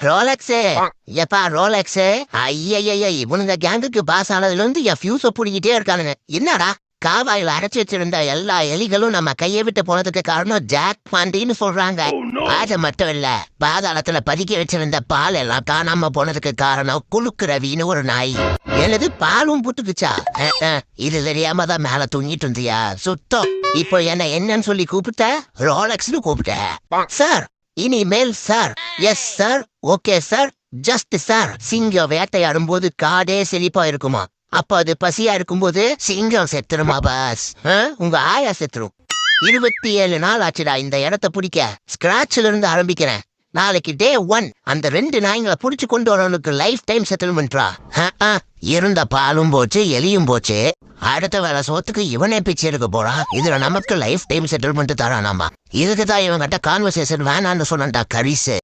Rolex எப்பா Rolex ஐயய்ய இவனுங்க கேங்குக்கு பாஸ் ஆனதுல இருந்து என் ஃபியூஸ புடிக்கிட்டே இருக்கானுங்க. என்னடா காவாயில அடைச்சு வச்சிருந்த எல்லா எலிகளும் நம்ம கையை விட்டு போனதுக்கு காரணம் ஜாக் பாண்டின்னு சொல்றாங்க. அது மட்டும் இல்ல, பாதாளத்துல பதுக்கி வச்சிருந்த பால் எல்லாம் காணாம போனதுக்கு காரணம் குலுக்கு ரவின்னு ஒரு நாய். எனது பாலும் புட்டுக்குச்சா? இது தெரியாம தான் மேல தூங்கிட்டு இருந்தியா? சுத்தம். இப்போ என்னன்னு சொல்லி கூப்பிட்ட? ரோலக்ஸ்னு கூப்பிட்ட. சார் இனிமேல் sir. Yes sir, okay sir, just sir. சிங்கம் வேட்டையாடும் போது காடே செழிப்பா இருக்குமா, அப்ப அது பசியா இருக்கும்போது சிங்கம் செத்துருமா பாஸ்? உங்க ஆயா செத்துரும். 27 நாள் ஆச்சுடா இந்த இடத்த பிடிக்க. ஸ்கிராட்ச்ல இருந்து ஆரம்பிக்கிறேன். நாளைக்கு டே 1 அந்த 2 நாய்களை புடிச்சு கொண்டு வரவனுக்கு லைஃப் டைம் செட்டில்மெண்ட்ரா. இருந்த பாலும் போச்சு, எலியும் போச்சு. அடுத்த வேலை சோத்துக்கு இவனே பிச்சு எடுக்க போறான். இதுல நமக்கு லைஃப் டைம் செட்டில்மெண்ட் தரானாமா. இதுக்குதான் இவங்கிட்ட கான்வர்சேஷன் வேணான்னு சொன்னான்டா கரிசு.